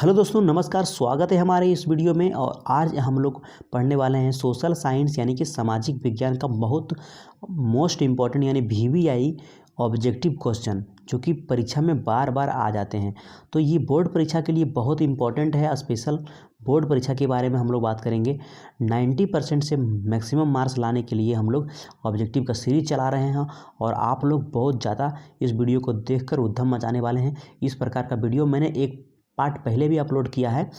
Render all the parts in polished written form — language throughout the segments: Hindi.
हेलो दोस्तों, नमस्कार। स्वागत है हमारे इस वीडियो में। और आज हम लोग पढ़ने वाले हैं सोशल साइंस यानी कि सामाजिक विज्ञान का बहुत मोस्ट इम्पॉर्टेंट यानी वीवीआई ऑब्जेक्टिव क्वेश्चन, जो कि परीक्षा में बार बार आ जाते हैं। तो ये बोर्ड परीक्षा के लिए बहुत इंपॉर्टेंट है। स्पेशल बोर्ड परीक्षा के बारे में हम लोग बात करेंगे। 90% से मैक्सिमम मार्क्स लाने के लिए हम लोग ऑब्जेक्टिव का सीरीज चला रहे हैं और आप लोग बहुत ज़्यादा इस वीडियो को देखकर उद्यम मचाने वाले हैं। इस प्रकार का वीडियो मैंने एक पार्ट पहले भी अपलोड किया है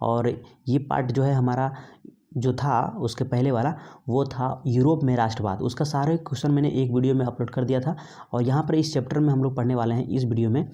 और ये पार्ट जो है हमारा जो था उसके पहले वाला वो था यूरोप में राष्ट्रवाद। उसका सारे क्वेश्चन मैंने एक वीडियो में अपलोड कर दिया था। और यहाँ पर इस चैप्टर में हम लोग पढ़ने वाले हैं इस वीडियो में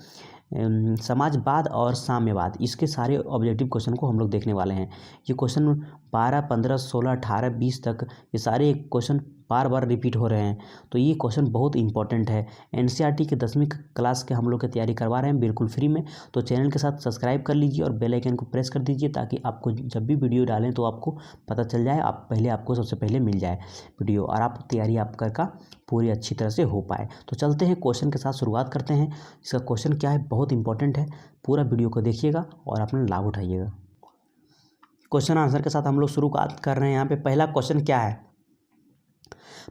समाजवाद और साम्यवाद। इसके सारे ऑब्जेक्टिव क्वेश्चन को हम लोग देखने वाले हैं। ये क्वेश्चन 12, 15, 16, 18, 20 तक ये सारे क्वेश्चन बार बार रिपीट हो रहे हैं। तो ये क्वेश्चन बहुत इंपॉर्टेंट है। एनसीईआरटी के 10वीं क्लास के हम लोग की तैयारी करवा रहे हैं बिल्कुल फ्री में। तो चैनल के साथ सब्सक्राइब कर लीजिए और बेल आइकन को प्रेस कर दीजिए ताकि आपको जब भी वीडियो डालें तो आपको पता चल जाए, आपको सबसे पहले मिल जाए वीडियो और आप तैयारी आपका का पूरी अच्छी तरह से हो पाए। तो चलते हैं क्वेश्चन के साथ शुरुआत करते हैं। इसका क्वेश्चन क्या है, बहुत इंपॉर्टेंट है। पूरा वीडियो को देखिएगा और अपना लाभ उठाइएगा। क्वेश्चन आंसर के साथ हम लोग शुरुआत कर रहे हैं। यहाँ पे पहला क्वेश्चन क्या है,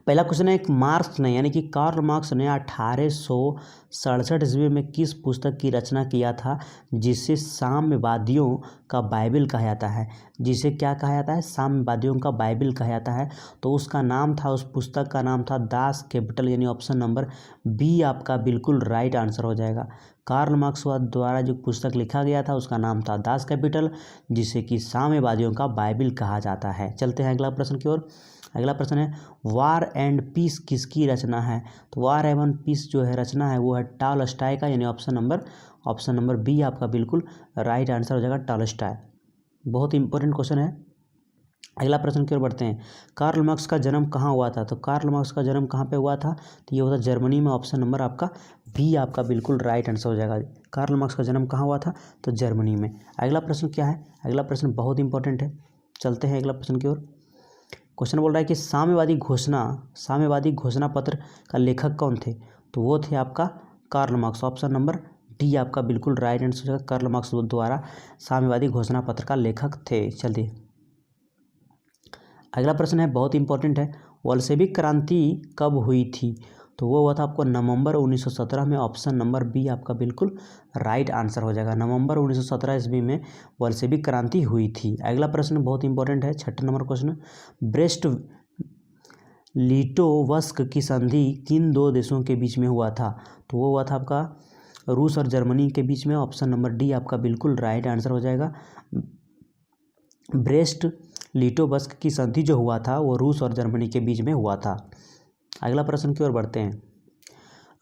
पहला क्वेश्चन है, एक मार्क्स ने यानी कि कार्ल मार्क्स ने 1867 ईस्वी में किस पुस्तक की रचना किया था जिसे साम्यवादियों का बाइबिल कहा जाता है। जिसे क्या कहा जाता है, साम्यवादियों का बाइबिल कहा जाता है। तो उसका नाम था, उस पुस्तक का नाम था दास कैपिटल, यानी ऑप्शन नंबर बी आपका बिल्कुल राइट आंसर हो जाएगा। कार्ल मार्क्स द्वारा जो पुस्तक लिखा गया था उसका नाम था दास कैपिटल, जिसे कि साम्यवादियों का बाइबिल कहा जाता है। चलते हैं अगला प्रश्न की ओर। अगला प्रश्न है, वार एंड पीस किसकी रचना है। तो वार एवं पीस जो है रचना है वो है टॉलस्टॉय का, यानी ऑप्शन नंबर बी आपका बिल्कुल राइट आंसर हो जाएगा, टॉलस्टॉय। बहुत इंपॉर्टेंट क्वेश्चन है। अगला प्रश्न की ओर बढ़ते हैं। कार्ल मार्क्स का जन्म कहाँ हुआ था। तो कार्ल मार्क्स का जन्म कहाँ पे हुआ था, तो ये हुआ था जर्मनी में। ऑप्शन नंबर आपका बी आपका बिल्कुल राइट आंसर हो जाएगा। कार्ल मार्क्स का जन्म कहाँ हुआ था, तो जर्मनी में। अगला प्रश्न क्या है, अगला प्रश्न बहुत इंपॉर्टेंट है। चलते हैं अगला प्रश्न की ओर। क्वेश्चन बोल रहा है कि साम्यवादी घोषणा पत्र का लेखक कौन थे। तो वो थे आपका Karl Marx. Option number D आपका बिल्कुल राइट आंसर हो जाएगा। कार्ल मार्क्स द्वारा साम्यवादी घोषणा पत्र का लेखक थे। चलिए अगला प्रश्न है, बहुत इंपॉर्टेंट है। बोल्शेविक क्रांति कब हुई थी। तो वो हुआ था आपको नवंबर 1917 में। ऑप्शन नंबर बी आपका बिल्कुल राइट आंसर हो जाएगा। नवंबर 1917 ईस्वी में बोल्शेविक क्रांति हुई थी। अगला प्रश्न बहुत इंपॉर्टेंट है, 6 नंबर क्वेश्चन। ब्रेस्ट लिटोवस्क की संधि किन दो देशों के बीच में हुआ था। तो वो हुआ था आपका रूस और जर्मनी के बीच में। ऑप्शन नंबर डी आपका बिल्कुल राइट आंसर हो जाएगा। ब्रेस्ट लिटोवस्क की संधि जो हुआ था वो रूस और जर्मनी के बीच में हुआ था। अगला प्रश्न की ओर बढ़ते हैं।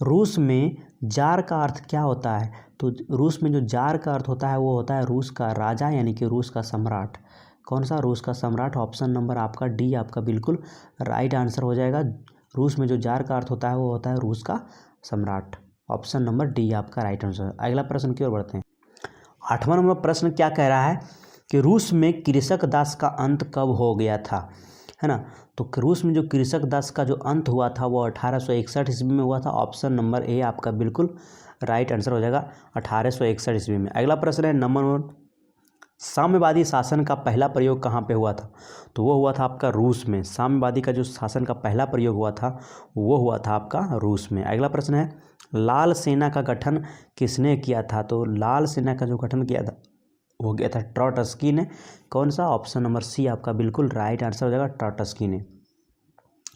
रूस में जार का अर्थ क्या होता है। तो रूस में जो जार का अर्थ होता है वो होता है रूस का राजा, यानी कि रूस का सम्राट। कौन सा, रूस का सम्राट। ऑप्शन नंबर आपका डी आपका बिल्कुल राइट आंसर हो जाएगा। रूस में जो जार का अर्थ होता है वो होता है रूस का सम्राट। ऑप्शन नंबर डी आपका राइट आंसर। अगला प्रश्न की ओर बढ़ते हैं। 8वां नंबर प्रश्न क्या कह रहा है कि रूस में कृषक दास का अंत कब हो गया था, है ना। तो रूस में जो कृषक दास का जो अंत हुआ था वो 1861 ईस्वी में हुआ था। ऑप्शन नंबर ए आपका बिल्कुल राइट आंसर हो जाएगा, 1861 ईस्वी में। अगला प्रश्न है नंबर, साम्यवादी शासन का पहला प्रयोग कहाँ पे हुआ था। तो वो हुआ था आपका रूस में। साम्यवादी का जो शासन का पहला प्रयोग हुआ था वो हुआ था आपका रूस में। अगला प्रश्न है, लाल सेना का गठन किसने किया था। तो लाल सेना का जो गठन किया था हो गया था ट्रॉटस्की ने। कौन सा, ऑप्शन नंबर सी आपका बिल्कुल राइट आंसर हो जाएगा, ट्रॉटस्की ने।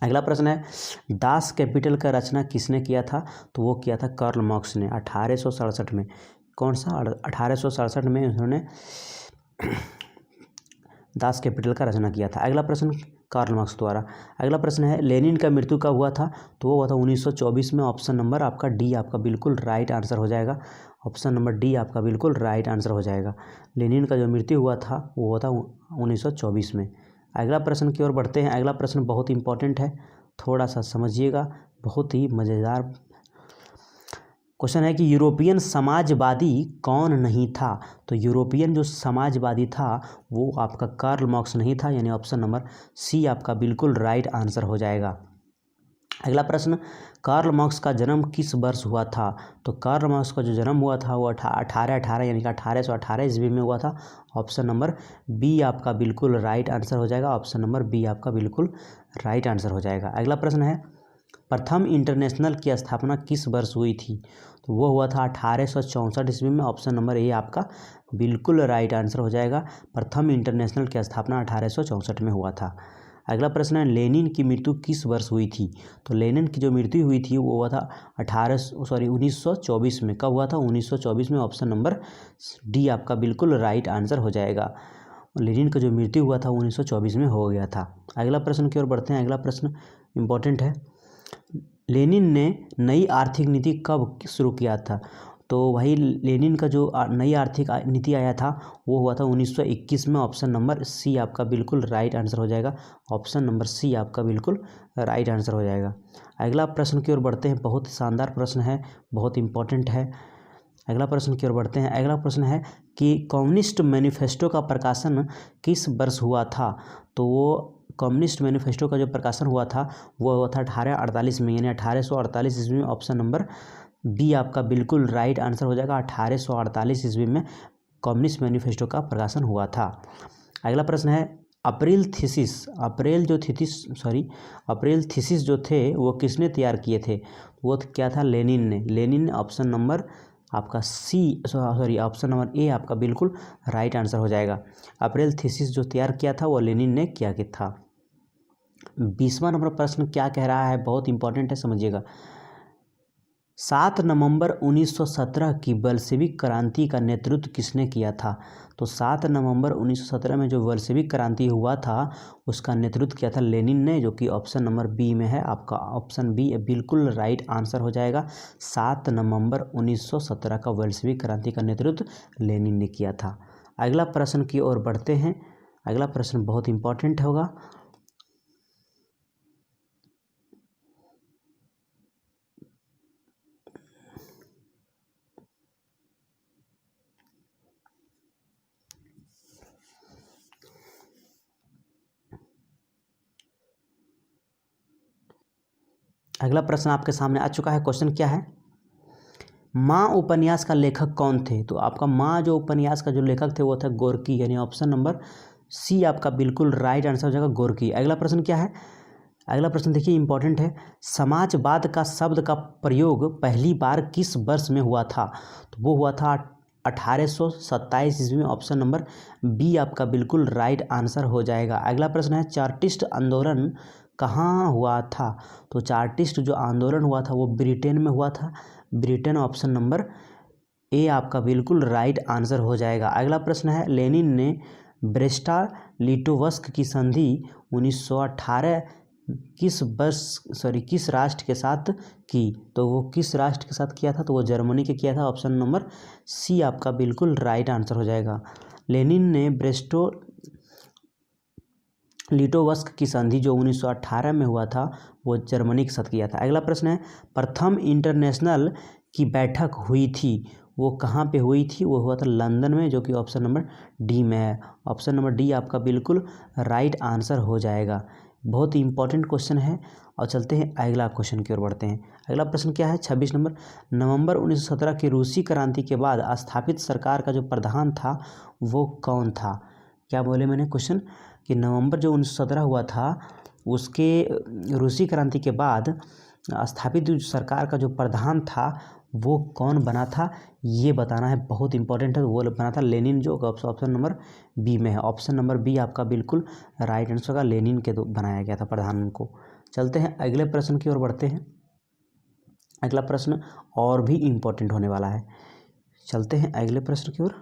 अगला प्रश्न है, दास कैपिटल का रचना किसने किया था। तो वो किया था कार्ल मार्क्स ने 1867 में। कौन सा, 1867 में उन्होंने दास कैपिटल का रचना किया था। अगला प्रश्न कार्ल मार्क्स द्वारा। अगला प्रश्न है, लेनिन का मृत्यु कब हुआ था। तो वो हुआ था 1924 में। ऑप्शन नंबर आपका डी आपका बिल्कुल राइट आंसर हो जाएगा। ऑप्शन नंबर डी आपका बिल्कुल राइट आंसर हो जाएगा। लेनिन का जो मृत्यु हुआ था वो हुआ था 1924 में। अगला प्रश्न की ओर बढ़ते हैं। अगला प्रश्न बहुत इंपॉर्टेंट है, थोड़ा सा समझिएगा, बहुत ही मज़ेदार क्वेश्चन है कि यूरोपियन समाजवादी कौन नहीं था। तो यूरोपियन जो समाजवादी था वो आपका कार्ल मार्क्स नहीं था, यानी ऑप्शन नंबर सी आपका बिल्कुल राइट आंसर हो जाएगा। अगला प्रश्न, कार्ल मार्क्स का जन्म किस वर्ष हुआ था? तो कार्ल मार्क्स का जो जन्म हुआ था वो 1818 यानी कि 1818 ईस्वी में हुआ था। ऑप्शन नंबर बी आपका बिल्कुल राइट आंसर हो जाएगा। ऑप्शन नंबर बी आपका बिल्कुल राइट आंसर हो जाएगा। अगला प्रश्न है, प्रथम इंटरनेशनल की स्थापना किस वर्ष हुई थी? तो वो हुआ था 1864 ईस्वी में। ऑप्शन नंबर ए आपका बिल्कुल राइट आंसर हो जाएगा। प्रथम इंटरनेशनल की स्थापना 1864 में हुआ था। अगला प्रश्न है, लेनिन की मृत्यु किस वर्ष हुई थी? तो लेनिन की जो मृत्यु हुई थी वो हुआ था 1924 में। कब हुआ था? 1924 में। ऑप्शन नंबर डी आपका बिल्कुल राइट आंसर हो जाएगा। लेनिन का जो मृत्यु हुआ था 1924 में हो गया था। अगला प्रश्न की ओर बढ़ते हैं। अगला प्रश्न इम्पोर्टेंट है, लेनिन ने नई आर्थिक नीति कब शुरू किया था? तो वही लेनिन का जो नई आर्थिक नीति आया था वो हुआ था 1921 में। ऑप्शन नंबर सी आपका बिल्कुल राइट आंसर हो जाएगा। ऑप्शन नंबर सी आपका बिल्कुल राइट आंसर हो जाएगा। अगला प्रश्न की ओर बढ़ते हैं। बहुत शानदार प्रश्न है, बहुत इंपॉर्टेंट है। अगला प्रश्न की ओर बढ़ते हैं। अगला प्रश्न है कि कम्युनिस्ट मैनिफेस्टो का प्रकाशन किस वर्ष हुआ था? तो वो कम्युनिस्ट मैनिफेस्टो का जो प्रकाशन हुआ था वो हुआ था 1848 में, यानी 1848 ईस्वी में। ऑप्शन नंबर बी आपका बिल्कुल राइट आंसर हो जाएगा। 1848 ईस्वी में कम्युनिस्ट मैनिफेस्टो का प्रकाशन हुआ था। अगला प्रश्न है, अप्रैल थीसिस जो थे वो किसने तैयार किए थे? वो क्या था? लेनिन ने। ऑप्शन नंबर आपका ऑप्शन नंबर ए आपका बिल्कुल राइट आंसर हो जाएगा। अप्रैल थीसिस जो तैयार किया था वो लेनिन ने किया था। 20वां नंबर प्रश्न क्या कह रहा है, बहुत इंपॉर्टेंट है, समझिएगा। 7 नवंबर 1917 की बल्शेविक क्रांति का नेतृत्व किसने किया था? तो 7 नवंबर 1917 में जो बल्शेविक क्रांति हुआ था उसका नेतृत्व किया था लेनिन ने, जो कि ऑप्शन नंबर बी में है। आपका ऑप्शन बी बिल्कुल राइट आंसर हो जाएगा। 7 नवंबर 1917 का बल्शेविक क्रांति का नेतृत्व लेनिन ने किया था। अगला प्रश्न की ओर बढ़ते हैं। अगला प्रश्न बहुत इंपॉर्टेंट होगा। अगला प्रश्न आपके सामने आ चुका है। क्वेश्चन क्या है, माँ उपन्यास का लेखक कौन थे? तो आपका माँ जो उपन्यास का जो लेखक थे वो थे गोर्की, यानी ऑप्शन नंबर सी आपका बिल्कुल राइट आंसर हो जाएगा, गोर्की। अगला प्रश्न क्या है? अगला प्रश्न देखिए इंपॉर्टेंट है, समाजवाद का शब्द का प्रयोग पहली बार किस वर्ष में हुआ था? तो वो हुआ था 1827 ईस्वी में। ऑप्शन नंबर बी आपका बिल्कुल राइट आंसर हो जाएगा। अगला प्रश्न है, चार्टिस्ट आंदोलन कहाँ हुआ था? तो चार्टिस्ट जो आंदोलन हुआ था वो ब्रिटेन में हुआ था, ब्रिटेन। ऑप्शन नंबर ए आपका बिल्कुल राइट आंसर हो जाएगा। अगला प्रश्न है, लेनिन ने ब्रेस्टा लिटोवस्क की संधि 1918 किस राष्ट्र के साथ की? तो वो किस राष्ट्र के साथ किया था? तो वो जर्मनी के किया था। ऑप्शन नंबर सी आपका बिल्कुल राइट आंसर हो जाएगा। लेनिन ने ब्रेस्टो लिटोवस्क की संधि जो 1918 में हुआ था वो जर्मनी के साथ किया था। अगला प्रश्न है, प्रथम इंटरनेशनल की बैठक हुई थी वो कहाँ पे हुई थी? वो हुआ था लंदन में, जो कि ऑप्शन नंबर डी में है। ऑप्शन नंबर डी आपका बिल्कुल राइट आंसर हो जाएगा। बहुत ही इंपॉर्टेंट क्वेश्चन है। और चलते हैं अगला क्वेश्चन की ओर बढ़ते हैं। अगला प्रश्न क्या है? 26 नवंबर 1917 की रूसी क्रांति के बाद स्थापित सरकार का जो प्रधान था वो कौन था? क्या बोले मैंने क्वेश्चन कि नवंबर जो 1917 हुआ था उसके रूसी क्रांति के बाद स्थापित जो सरकार का जो प्रधान था वो कौन बना था, ये बताना है, बहुत इंपॉर्टेंट है। वो बना था लेनिन, जो ऑप्शन नंबर बी में है। ऑप्शन नंबर बी आपका बिल्कुल राइट आंसर का, लेनिन के बनाया गया था प्रधान को। चलते हैं अगले प्रश्न की ओर बढ़ते हैं। अगला प्रश्न और भी इम्पोर्टेंट होने वाला है। चलते हैं अगले प्रश्न की ओर।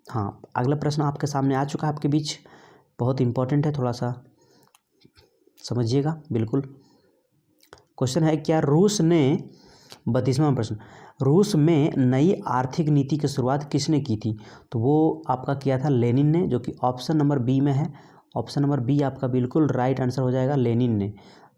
हाँ, अगला प्रश्न आपके सामने आ चुका है आपके बीच, बहुत इंपॉर्टेंट है, थोड़ा सा समझिएगा बिल्कुल। क्वेश्चन है, क्या रूस ने 32वां प्रश्न, रूस में नई आर्थिक नीति की शुरुआत किसने की थी? तो वो आपका किया था लेनिन ने, जो कि ऑप्शन नंबर बी में है। ऑप्शन नंबर बी आपका बिल्कुल राइट आंसर हो जाएगा, लेनिन ने।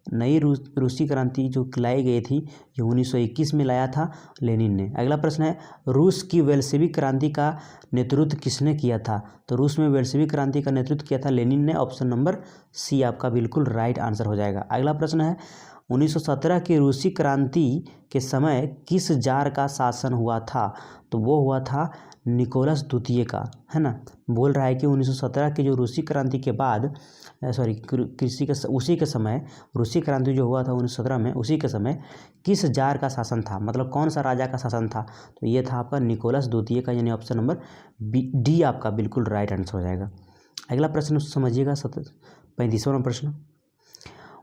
नई रूसी क्रांति जो लाई गई थी ये 1921 में लाया था लेनिन ने। अगला प्रश्न है, रूस की बेल्शेविक क्रांति का नेतृत्व किसने किया था? तो रूस में बेल्शेविक क्रांति का नेतृत्व किया था लेनिन ने। ऑप्शन नंबर सी आपका बिल्कुल राइट आंसर हो जाएगा। अगला प्रश्न है, 1917 की रूसी क्रांति के समय किस जार का शासन हुआ था? तो वो हुआ था निकोलस द्वितीय का, है ना। बोल रहा है कि 1917 की जो रूसी क्रांति के बाद उसी के समय रूसी क्रांति जो हुआ था 1917 में, उसी के समय किस जार का शासन था, मतलब कौन सा राजा का शासन था? तो ये था आपका निकोलस द्वितीय का, यानी ऑप्शन नंबर डी आपका बिल्कुल राइट आंसर हो जाएगा। अगला प्रश्न समझिएगा, 35वां प्रश्न।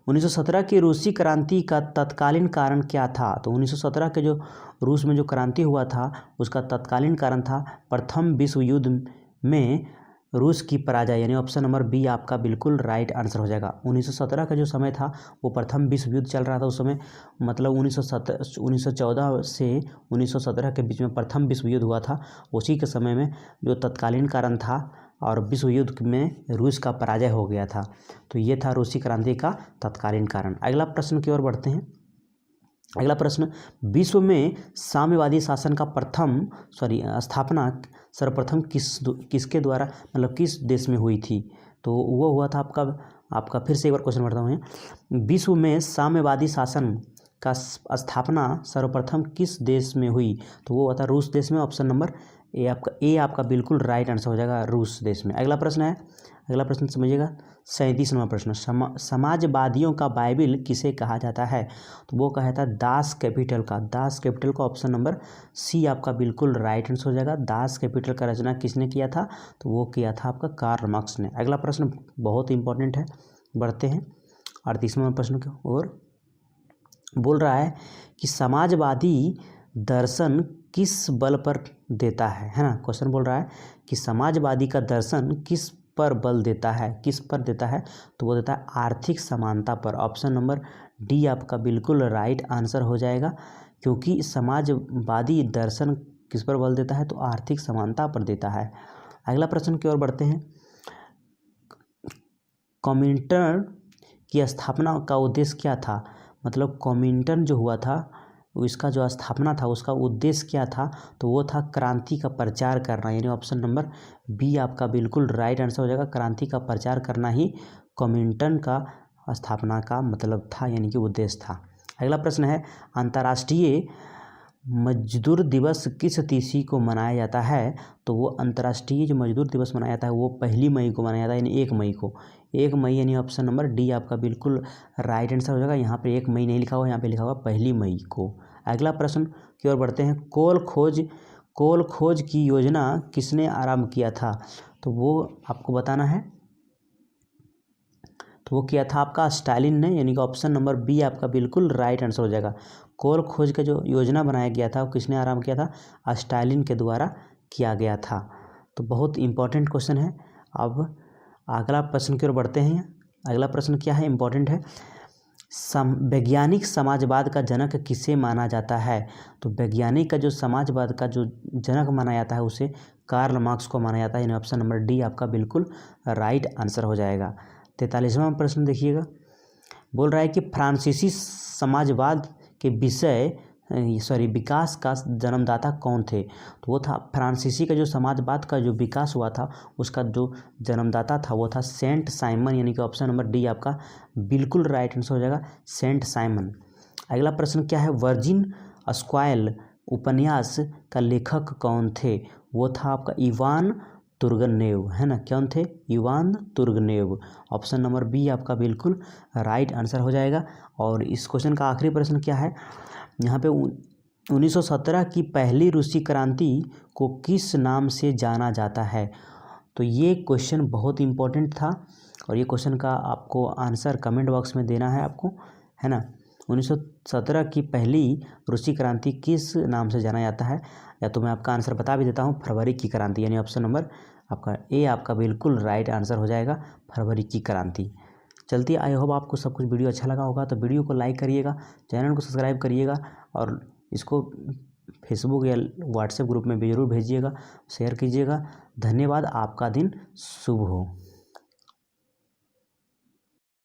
1917 की रूसी क्रांति का तत्कालीन कारण क्या था? तो 1917 के जो रूस में जो क्रांति हुआ था उसका तत्कालीन कारण था प्रथम विश्व युद्ध में रूस की पराजय, यानी ऑप्शन नंबर बी आपका बिल्कुल राइट आंसर हो जाएगा। 1917 का जो समय था वो प्रथम विश्व युद्ध चल रहा था उस समय, मतलब 1914 से 1917 के बीच में प्रथम विश्व युद्ध हुआ था। उसी के समय में जो तत्कालीन कारण था और विश्व युद्ध में रूस का पराजय हो गया था, तो ये था रूसी क्रांति का तत्कालीन कारण। अगला प्रश्न की ओर बढ़ते हैं। अगला प्रश्न, विश्व में साम्यवादी शासन का स्थापना सर्वप्रथम किसके द्वारा, मतलब किस देश में हुई थी? तो वो हुआ था आपका फिर से एक बार क्वेश्चन पढ़ता हूँ। विश्व में साम्यवादी शासन का स्थापना सर्वप्रथम किस देश में हुई? तो वो हुआ था रूस देश में, ऑप्शन नंबर ए आपका बिल्कुल राइट आंसर हो जाएगा, रूस देश में। अगला प्रश्न है, अगला प्रश्न समझिएगा, 37वां प्रश्न। समाजवादियों का बाइबिल किसे कहा जाता है? तो वो कहा था दास कैपिटल का ऑप्शन नंबर सी आपका बिल्कुल राइट आंसर हो जाएगा। दास कैपिटल का रचना किसने किया था? तो वो किया था आपका कार्ल मार्क्स ने। अगला प्रश्न बहुत इंपॉर्टेंट है, बढ़ते हैं 38वां प्रश्न की ओर। बोल रहा है कि समाजवादी दर्शन किस बल पर देता है ना। क्वेश्चन बोल रहा है कि समाजवादी का दर्शन किस पर बल देता है, किस पर देता है? तो वो देता है आर्थिक समानता पर। ऑप्शन नंबर डी आपका बिल्कुल राइट आंसर हो जाएगा, क्योंकि समाजवादी दर्शन किस पर बल देता है? तो आर्थिक समानता पर देता है। अगला प्रश्न की ओर बढ़ते हैं। कॉमिंटर्न की स्थापना का उद्देश्य क्या था? मतलब कॉमिंटर्न जो हुआ था इसका जो स्थापना था उसका उद्देश्य क्या था? तो वो था क्रांति का प्रचार करना, यानी ऑप्शन नंबर बी आपका बिल्कुल राइट आंसर हो जाएगा। क्रांति का प्रचार करना ही कॉमिंटर्न का स्थापना का मतलब था, यानी कि उद्देश्य था। अगला प्रश्न है, अंतर्राष्ट्रीय मजदूर दिवस किस तिथि को मनाया जाता है? तो वो अंतर्राष्ट्रीय जो मजदूर दिवस मनाया जाता है वो 1 मई को मनाया जाता है, यानी 1 मई को। 1 मई यानी ऑप्शन नंबर डी आपका बिल्कुल राइट आंसर हो जाएगा। यहाँ पे 1 मई नहीं लिखा हुआ, यहाँ पे लिखा हुआ 1 मई को। अगला प्रश्न की ओर बढ़ते हैं। कोल खोज की योजना किसने आरंभ किया था? तो वो आपको बताना है। तो वो किया था आपका स्टालिन ने, यानी कि ऑप्शन नंबर बी आपका बिल्कुल राइट आंसर हो जाएगा। कोल खोज का जो योजना बनाया गया था वो किसने आरंभ किया था? स्टालिन के द्वारा किया गया था। तो बहुत इंपॉर्टेंट क्वेश्चन है। अब अगला प्रश्न की ओर बढ़ते हैं। अगला प्रश्न क्या है, इंपॉर्टेंट है। वैज्ञानिक समाजवाद का जनक किसे माना जाता है? तो वैज्ञानिक का जो समाजवाद का जो जनक माना जाता है उसे कार्ल मार्क्स को माना जाता है, यानी ऑप्शन नंबर डी आपका बिल्कुल राइट आंसर हो जाएगा। 43वां प्रश्न देखिएगा। बोल रहा है कि फ्रांसीसी समाजवाद के विकास का जन्मदाता कौन थे? तो वो था फ्रांसीसी का जो समाजवाद का जो विकास हुआ था उसका जो जन्मदाता था वो था सेंट साइमन, यानी कि ऑप्शन नंबर डी आपका बिल्कुल राइट आंसर हो जाएगा, सेंट साइमन। अगला प्रश्न क्या है, वर्जिन स्क्वायल उपन्यास का लेखक कौन थे? वो था आपका इवान तुर्गनेव, है ना। कौन थे? Ivan Turgenev. Option number B आपका बिल्कुल राइट आंसर हो जाएगा। और इस क्वेश्चन का आखिरी प्रश्न क्या है, यहाँ पे 1917 की पहली रूसी क्रांति को किस नाम से जाना जाता है? तो ये क्वेश्चन बहुत इंपॉर्टेंट था और ये क्वेश्चन का आपको आंसर कमेंट बॉक्स में देना है आपको, है ना। 1917 की पहली रूसी क्रांति किस नाम से जाना जाता है? या तो मैं आपका आंसर बता भी देता हूँ, फरवरी की क्रांति, यानी ऑप्शन नंबर आपका ए आपका बिल्कुल राइट आंसर हो जाएगा, फरवरी की क्रांति। चलती, आई होप आपको सब कुछ वीडियो अच्छा लगा होगा। तो वीडियो को लाइक करिएगा, चैनल को सब्सक्राइब करिएगा और इसको फेसबुक या व्हाट्सएप ग्रुप में भी ज़रूर भेजिएगा, शेयर कीजिएगा। धन्यवाद, आपका दिन शुभ हो।